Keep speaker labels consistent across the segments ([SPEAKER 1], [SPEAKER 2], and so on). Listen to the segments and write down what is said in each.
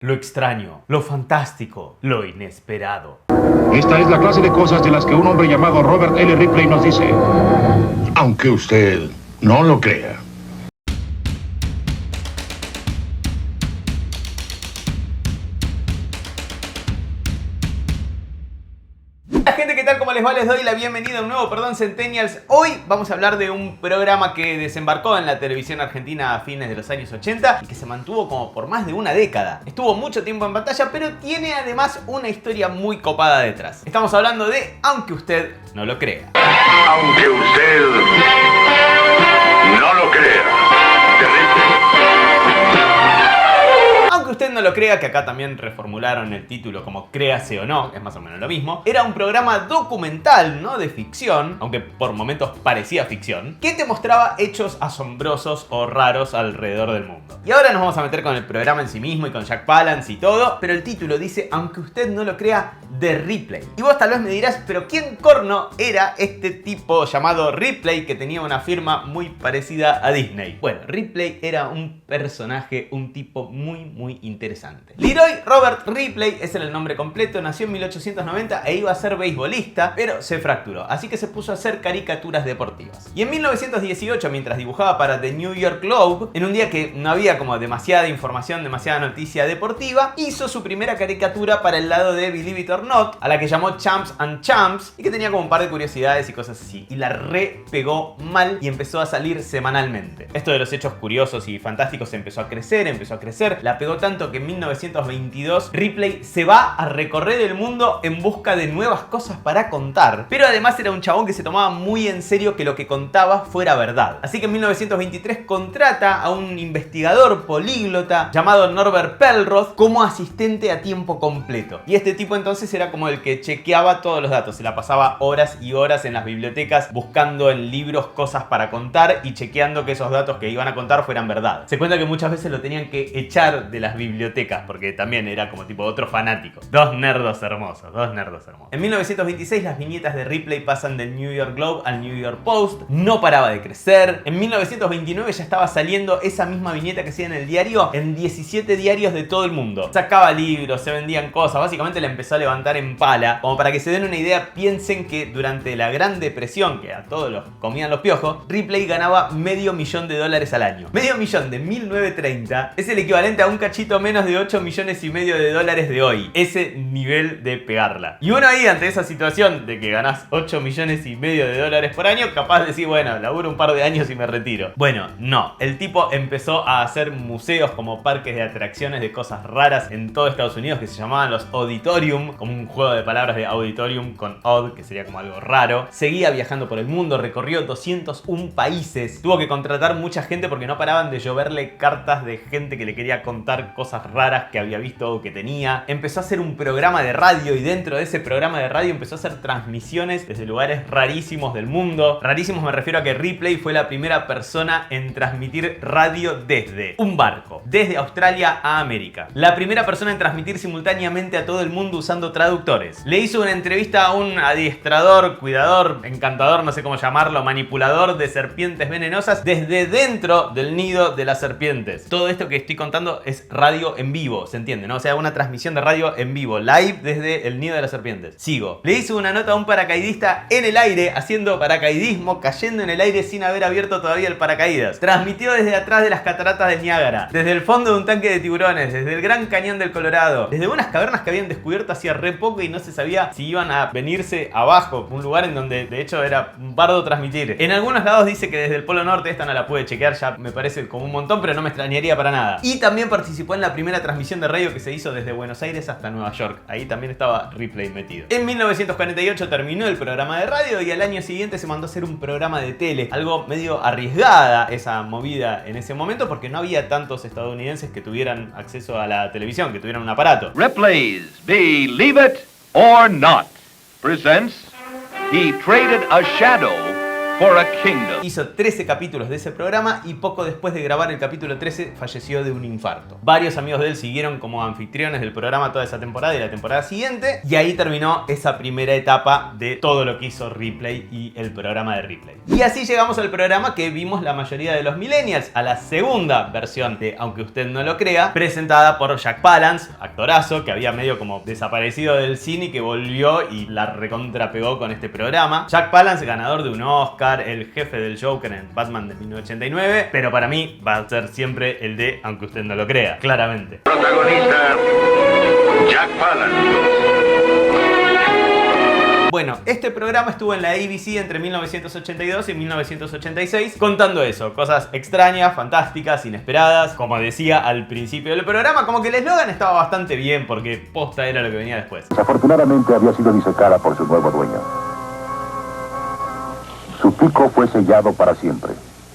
[SPEAKER 1] Lo extraño, lo fantástico, lo inesperado.
[SPEAKER 2] Esta es la clase de cosas de las que un hombre llamado Robert L. Ripley nos dice. Aunque usted no lo crea.
[SPEAKER 1] Gente, ¿qué tal? ¿Cómo les va? Les doy la bienvenida a un nuevo Perdón Centennials. Hoy vamos a hablar de un programa que desembarcó en la televisión argentina a fines de los años 80 y que se mantuvo como por más de una década. Estuvo mucho tiempo en pantalla, pero tiene además una historia muy copada detrás. Estamos hablando de Aunque usted no lo crea.
[SPEAKER 3] Aunque usted no lo crea.
[SPEAKER 1] Aunque usted no lo crea, que acá también reformularon el título como Créase o no, es más o menos lo mismo, era un programa documental, no de ficción, aunque por momentos parecía ficción, que te mostraba hechos asombrosos o raros alrededor del mundo. Y ahora nos vamos a meter con el programa en sí mismo y con Jack Palance y todo, pero el título dice, aunque usted no lo crea, de Ripley. Y vos tal vez me dirás, pero ¿quién corno era este tipo llamado Ripley que tenía una firma muy parecida a Disney? Bueno, Ripley era un personaje, un tipo muy interesante. Leroy Robert Ripley, ese era el nombre completo, nació en 1890 e iba a ser beisbolista, pero se fracturó, así que se puso a hacer caricaturas deportivas. Y en 1918, mientras dibujaba para The New York Globe, en un día que no había como demasiada información, demasiada noticia deportiva, hizo su primera caricatura para el lado de Believe It or Not, a la que llamó Champs and Champs, y que tenía como un par de curiosidades y cosas así. Y la re pegó mal y empezó a salir semanalmente. Esto de los hechos curiosos y fantásticos empezó a crecer, la pegó tanto que en 1922 Ripley se va a recorrer el mundo en busca de nuevas cosas para contar, pero además era un chabón que se tomaba muy en serio que lo que contaba fuera verdad. Así que en 1923 contrata a un investigador políglota llamado Norbert Pelroth como asistente a tiempo completo. Y este tipo entonces era como el que chequeaba todos los datos, se la pasaba horas y horas en las bibliotecas buscando en libros cosas para contar y chequeando que esos datos que iban a contar fueran verdad. Se cuenta que muchas veces lo tenían que echar de las bibliotecas porque también era como tipo otro fanático. Dos nerdos hermosos. En 1926 las viñetas de Ripley pasan del New York Globe al New York Post. No paraba de crecer. En 1929 ya estaba saliendo esa misma viñeta que hacía en el diario en 17 diarios de todo el mundo. Sacaba libros, se vendían cosas. Básicamente la empezó a levantar en pala. Como para que se den una idea, piensen que durante la Gran Depresión, que a todos los comían los piojos, Ripley ganaba $500,000 al año. $500,000 de 1930 es el equivalente a un cachito menos de $8,5 millones de hoy. Ese nivel de pegarla. Y uno ahí, ante esa situación de que ganás $8,5 millones por año, capaz de decir, bueno, laburo un par de años y me retiro. Bueno, no. El tipo empezó a hacer museos como parques de atracciones de cosas raras en todo Estados Unidos que se llamaban los Auditorium, como un juego de palabras de auditorium con odd, que sería como algo raro. Seguía viajando por el mundo, recorrió 201 países. Tuvo que contratar mucha gente porque no paraban de lloverle cartas de gente que le quería contar cosas raras que había visto o que tenía. Empezó a hacer un programa de radio y dentro de ese programa de radio empezó a hacer transmisiones desde lugares rarísimos del mundo. Rarísimos me refiero a que Ripley fue la primera persona en transmitir radio desde un barco, desde Australia a América. La primera persona en transmitir simultáneamente a todo el mundo usando traductores. Le hizo una entrevista a un adiestrador, cuidador, encantador, no sé cómo llamarlo, manipulador de serpientes venenosas desde dentro del nido de las serpientes. Todo esto que estoy contando es radio en vivo, ¿se entiende, no? O sea, una transmisión de radio en vivo, live desde el nido de las serpientes. Sigo. Le hizo una nota a un paracaidista en el aire, haciendo paracaidismo, cayendo en el aire sin haber abierto todavía el paracaídas. Transmitió desde atrás de las cataratas del Niágara, desde el fondo de un tanque de tiburones, desde el Gran Cañón del Colorado, desde unas cavernas que habían descubierto hacía re poco y no se sabía si iban a venirse abajo, un lugar en donde de hecho era un bardo transmitir. En algunos lados dice que desde el Polo Norte, esta no la pude chequear, ya me parece como un montón, pero no me extrañaría para nada. Y también participó en la primera transmisión de radio que se hizo desde Buenos Aires hasta Nueva York. Ahí también estaba Ripley metido. En 1948 terminó el programa de radio y al año siguiente se mandó a hacer un programa de tele. Algo medio arriesgada esa movida en ese momento porque no había tantos estadounidenses que tuvieran acceso a la televisión, que tuvieran un aparato.
[SPEAKER 3] Ripley's Believe It or Not presents He Traded a Shadow for a kingdom.
[SPEAKER 1] Hizo 13 capítulos de ese programa y poco después de grabar el capítulo 13 falleció de un infarto. Varios amigos de él siguieron como anfitriones del programa toda esa temporada y la temporada siguiente, y ahí terminó esa primera etapa de todo lo que hizo Ripley y el programa de Ripley. Y así llegamos al programa que vimos la mayoría de los millennials, a la segunda versión de Aunque Usted No Lo Crea, presentada por Jack Palance, actorazo que había medio como desaparecido del cine y que volvió y la recontrapegó con este programa. Jack Palance, ganador de un Oscar, el jefe del Joker en Batman de 1989, pero para mí va a ser siempre el de Aunque Usted No Lo Crea, claramente.
[SPEAKER 3] Protagonista Jack Palance.
[SPEAKER 1] Bueno, este programa estuvo en la ABC entre 1982 y 1986 contando eso, cosas extrañas, fantásticas, inesperadas. Como decía al principio del programa, como que el eslogan estaba bastante bien porque posta era lo que venía después.
[SPEAKER 2] Desafortunadamente había sido disecada por su nuevo dueño. Su pico fue sellado para siempre.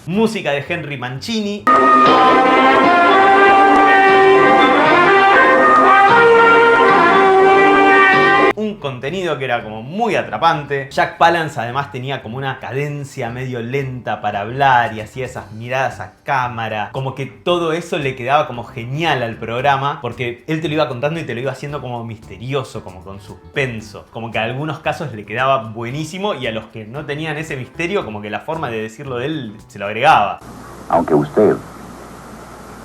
[SPEAKER 1] Música de Henry Mancini. Un contenido que era como muy atrapante. Jack Palance además tenía como una cadencia medio lenta para hablar y hacía esas miradas a cámara. Como que todo eso le quedaba como genial al programa porque él te lo iba contando y te lo iba haciendo como misterioso, como con suspenso. Como que a algunos casos le quedaba buenísimo y a los que no tenían ese misterio como que la forma de decirlo de él se lo agregaba.
[SPEAKER 2] Aunque usted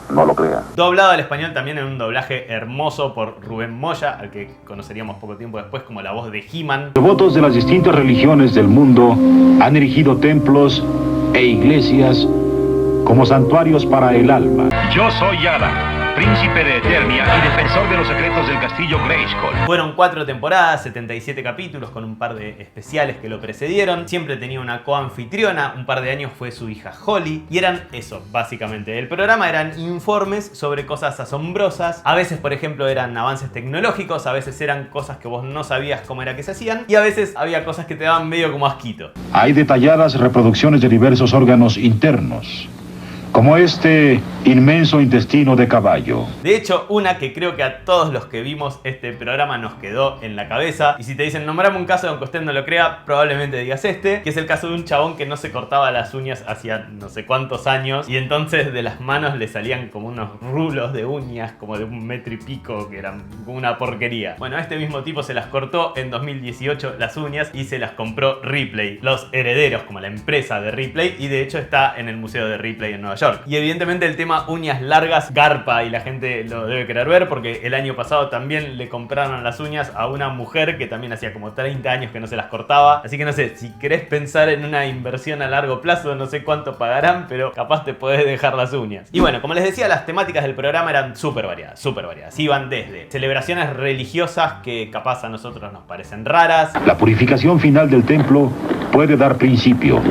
[SPEAKER 2] no lo crea.
[SPEAKER 1] Doblado al español también en un doblaje hermoso por Rubén Moya, al que conoceríamos poco tiempo después como la voz de He-Man.
[SPEAKER 2] Devotos de las distintas religiones del mundo han erigido templos e iglesias como santuarios para el alma. Yo soy Alan, príncipe de Eternia y defensor de los secretos del castillo Grayskull.
[SPEAKER 1] Fueron 4 temporadas, 77 capítulos con un par de especiales que lo precedieron. Siempre tenía una coanfitriona, un par de años fue su hija Holly. Y eran eso, básicamente. El programa eran informes sobre cosas asombrosas. A veces, por ejemplo, eran avances tecnológicos, a veces eran cosas que vos no sabías cómo era que se hacían. Y a veces había cosas que te daban medio como asquito.
[SPEAKER 2] Hay detalladas reproducciones de diversos órganos internos, como este inmenso intestino de caballo.
[SPEAKER 1] De hecho, una que creo que a todos los que vimos este programa nos quedó en la cabeza. Y si te dicen, nombrame un caso aunque usted no lo crea, probablemente digas este, que es el caso de un chabón que no se cortaba las uñas hacía no sé cuántos años. Y entonces de las manos le salían como unos rulos de uñas, como de 1 metro y pico, que eran una porquería. Bueno, a este mismo tipo se las cortó en 2018 las uñas y se las compró Ripley, los herederos, como la empresa de Ripley. Y de hecho está en el museo de Ripley en Nueva York. Y evidentemente el tema uñas largas garpa y la gente lo debe querer ver porque el año pasado también le compraron las uñas a una mujer que también hacía como 30 años que no se las cortaba. Así que no sé, si querés pensar en una inversión a largo plazo, no sé cuánto pagarán, pero capaz te podés dejar las uñas. Y bueno, como les decía, las temáticas del programa eran súper variadas, súper variadas. Iban desde celebraciones religiosas que capaz a nosotros nos parecen raras,
[SPEAKER 2] La purificación final del templo puede dar principio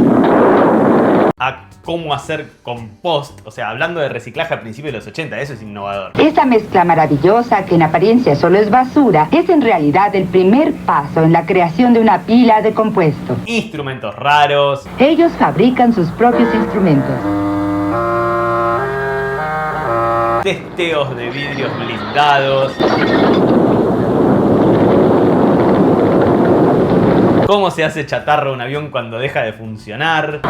[SPEAKER 1] a cómo hacer compost, o sea, hablando de reciclaje a principios de los 80, eso es innovador.
[SPEAKER 4] Esta mezcla maravillosa, que en apariencia solo es basura, es en realidad el primer paso en la creación de una pila de compuesto.
[SPEAKER 1] Instrumentos raros.
[SPEAKER 4] Ellos fabrican sus propios instrumentos.
[SPEAKER 1] Testeos de vidrios blindados. Cómo se hace chatarra un avión cuando deja de funcionar.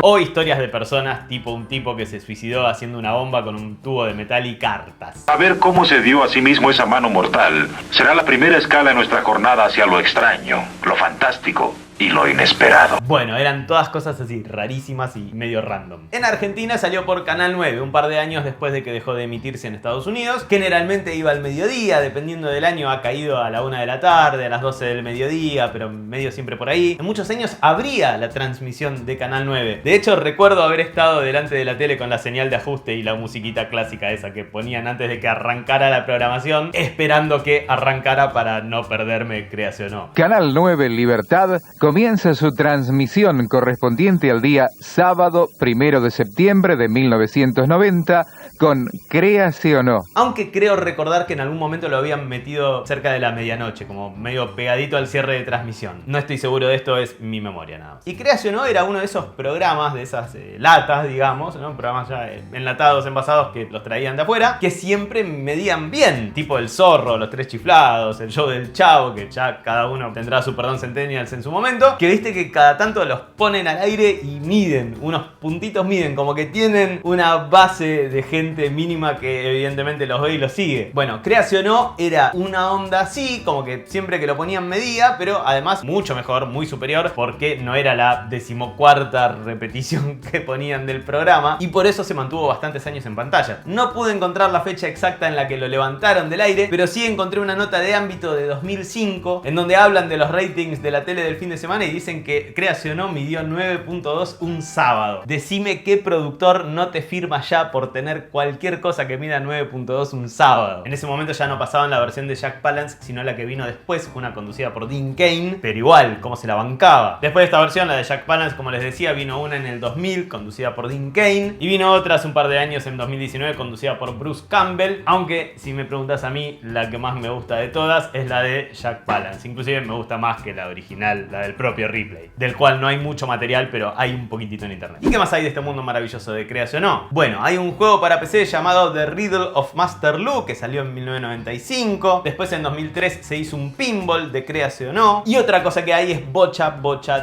[SPEAKER 1] O historias de personas tipo un tipo que se suicidó haciendo una bomba con un tubo de metal y cartas.
[SPEAKER 2] A ver cómo se dio a sí mismo esa mano mortal. Será la primera escala en nuestra jornada hacia lo extraño, lo fantástico y lo inesperado.
[SPEAKER 1] Bueno, eran todas cosas así, rarísimas y medio random. En Argentina salió por Canal 9, un par de años después de que dejó de emitirse en Estados Unidos. Generalmente iba al mediodía, dependiendo del año ha caído a la 1 de la tarde, a las 12 del mediodía, pero medio siempre por ahí. En muchos años abría la transmisión de Canal 9. De hecho, recuerdo haber estado delante de la tele con la señal de ajuste y la musiquita clásica esa que ponían antes de que arrancara la programación, esperando que arrancara para no perderme, créase o no.
[SPEAKER 5] Canal 9 Libertad con comienza su transmisión correspondiente al día sábado 1 de septiembre de 1990 con Créase o No.
[SPEAKER 1] Aunque creo recordar que en algún momento lo habían metido cerca de la medianoche, como medio pegadito al cierre de transmisión. No estoy seguro de esto, es mi memoria nada más. Y Créase o No era uno de esos programas, de esas latas, digamos, ¿no? Programas ya enlatados, envasados que los traían de afuera, que siempre medían bien. Tipo El Zorro, Los Tres Chiflados, el show del Chavo, que ya cada uno tendrá su perdón centennials en su momento. Que viste que cada tanto los ponen al aire y miden, unos puntitos miden, como que tienen una base de gente mínima que evidentemente los ve y los sigue. Bueno, Créase o No era una onda así, como que siempre que lo ponían medía, pero además mucho mejor, muy superior, porque no era la 14ª repetición que ponían del programa y por eso se mantuvo bastantes años en pantalla. No pude encontrar la fecha exacta en la que lo levantaron del aire, pero sí encontré una nota de ámbito de 2005 en donde hablan de los ratings de la tele del fin de semana y dicen que Créase o No midió 9.2 un sábado. Decime qué productor no te firma ya por tener cualquier cosa que mida 9.2 un sábado. En ese momento ya no pasaban la versión de Jack Palance, sino la que vino después, una conducida por Dean Cain, pero igual, cómo se la bancaba. Después de esta versión, la de Jack Palance, como les decía, vino una en el 2000, conducida por Dean Cain, y vino otra hace un par de años en 2019, conducida por Bruce Campbell, aunque si me preguntas a mí, la que más me gusta de todas es la de Jack Palance. Inclusive me gusta más que la original, la del propio Ripley, del cual no hay mucho material, pero hay un poquitito en internet. ¿Y qué más hay de este mundo maravilloso de Créase o No? Bueno, hay un juego para PC llamado The Riddle of Master Lu, que salió en 1995. Después en 2003 se hizo un pinball de Créase o No. Y otra cosa que hay es bocha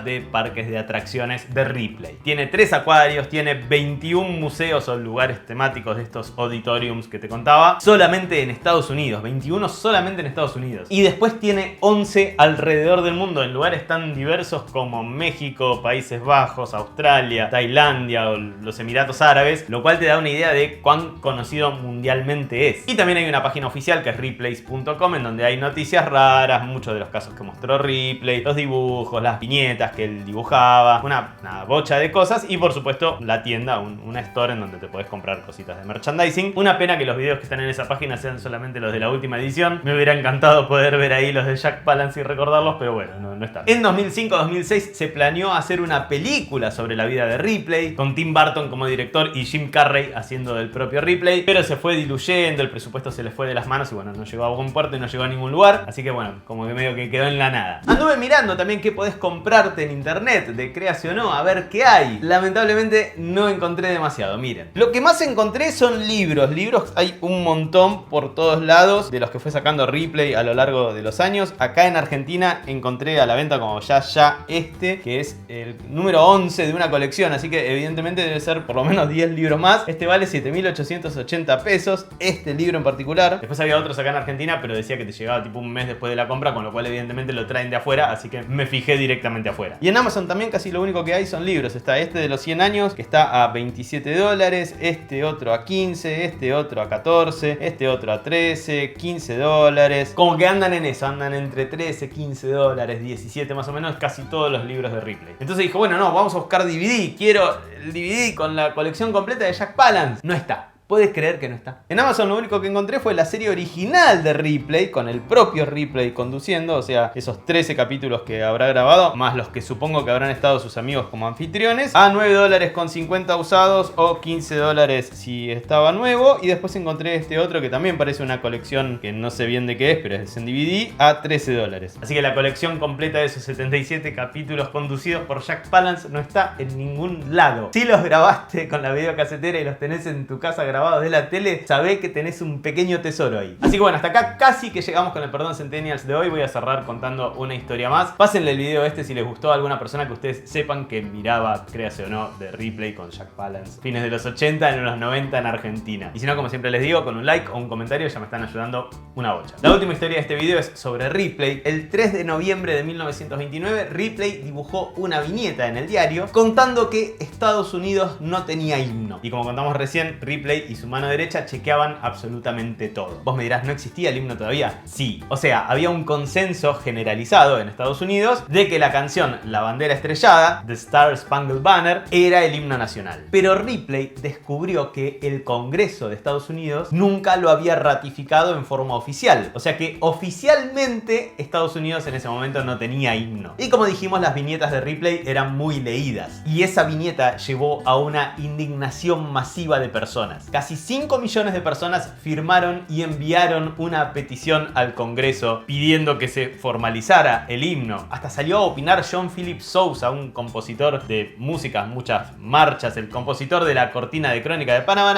[SPEAKER 1] de parques de atracciones de Ripley. Tiene 3 acuarios, tiene 21 museos o lugares temáticos de estos auditoriums que te contaba, solamente en Estados Unidos. 21 solamente en Estados Unidos. Y después tiene 11 alrededor del mundo, en lugares tan diversos como México, Países Bajos, Australia, Tailandia o los Emiratos Árabes, lo cual te da una idea de cuán conocido mundialmente es. Y también hay una página oficial que es replays.com, en donde hay noticias raras, muchos de los casos que mostró Ripley, los dibujos, las viñetas que él dibujaba, una bocha de cosas y por supuesto la tienda, una store en donde te podés comprar cositas de merchandising. Una pena que los videos que están en esa página sean solamente los de la última edición. Me hubiera encantado poder ver ahí los de Jack Palance y recordarlos, pero bueno, no está. En 2005-2006 se planeó hacer una película sobre la vida de Ripley, con Tim Burton como director y Jim Carrey haciendo del propio Ripley, pero se fue diluyendo, el presupuesto se les fue de las manos y bueno, no llegó a buen puerto y no llegó a ningún lugar, así que bueno, como que medio que quedó en la nada. Anduve mirando también qué podés comprarte en internet de Créase o No, a ver qué hay. Lamentablemente no encontré demasiado, miren. Lo que más encontré son libros hay un montón por todos lados, de los que fue sacando Ripley a lo largo de los años. Acá en Argentina encontré a la venta como ya este, que es el número 11 de una colección, así que evidentemente debe ser por lo menos 10 libros más. Este vale 7.880 pesos, este libro en particular. Después había otros acá en Argentina, pero decía que te llegaba tipo un mes después de la compra, con lo cual evidentemente lo traen de afuera, así que me fijé directamente afuera. Y en Amazon también casi lo único que hay son libros. Está este de los 100 años, que está a $27, este otro a 15, este otro a 14, este otro a 13, $15. Como que andan en eso, andan entre 13, $15, 17 más o menos, casi todos los libros de Ripley. Entonces dijo, bueno, no, vamos a buscar DVD, quiero el DVD con la colección completa de Jack Palance. No está. ¿Puedes creer que no está? En Amazon lo único que encontré fue la serie original de Ripley, con el propio Ripley conduciendo, o sea, esos 13 capítulos que habrá grabado, más los que supongo que habrán estado sus amigos como anfitriones, a $9.50 usados o $15 si estaba nuevo. Y después encontré este otro que también parece una colección que no sé bien de qué es, pero es en DVD, a $13. Así que la colección completa de esos 77 capítulos conducidos por Jack Palance no está en ningún lado. Si los grabaste con la videocasetera y los tenés en tu casa grabados de la tele, sabé que tenés un pequeño tesoro ahí. Así que bueno, hasta acá casi que llegamos con el Perdón Centennials de hoy. Voy a cerrar contando una historia más. Pásenle el video si les gustó a alguna persona que ustedes sepan que miraba Créase o No de Ripley con Jack Palance fines de los 80, en los 90 en Argentina. Y si no, como siempre les digo, con un like o un comentario ya me están ayudando una bocha. La última historia de este video es sobre Ripley. El 3 de noviembre de 1929 Ripley dibujó una viñeta en el diario contando que Estados Unidos no tenía himno. Y como contamos recién, Ripley y su mano derecha chequeaban absolutamente todo. Vos me dirás, ¿no existía el himno todavía? Sí. O sea, había un consenso generalizado en Estados Unidos de que la canción La Bandera Estrellada, The Star Spangled Banner, era el himno nacional. Pero Ripley descubrió que el Congreso de Estados Unidos nunca lo había ratificado en forma oficial. O sea que oficialmente Estados Unidos en ese momento no tenía himno. Y como dijimos, las viñetas de Ripley eran muy leídas. Y esa viñeta llevó a una indignación masiva de personas. Casi 5 millones de personas firmaron y enviaron una petición al Congreso pidiendo que se formalizara el himno. Hasta salió a opinar John Philip Sousa, un compositor de músicas, muchas marchas, el compositor de la cortina de Crónica de Panamá,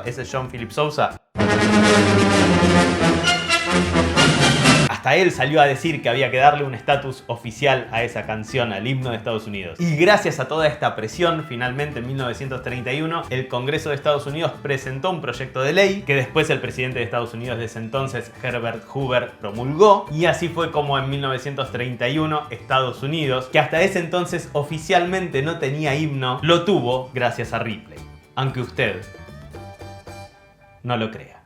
[SPEAKER 1] ese es John Philip Sousa. Hasta él salió a decir que había que darle un estatus oficial a esa canción, al himno de Estados Unidos. Y gracias a toda esta presión, finalmente en 1931, el Congreso de Estados Unidos presentó un proyecto de ley que después el presidente de Estados Unidos de ese entonces, Herbert Hoover, promulgó. Y así fue como en 1931 Estados Unidos, que hasta ese entonces oficialmente no tenía himno, lo tuvo gracias a Ripley. Aunque usted no lo crea.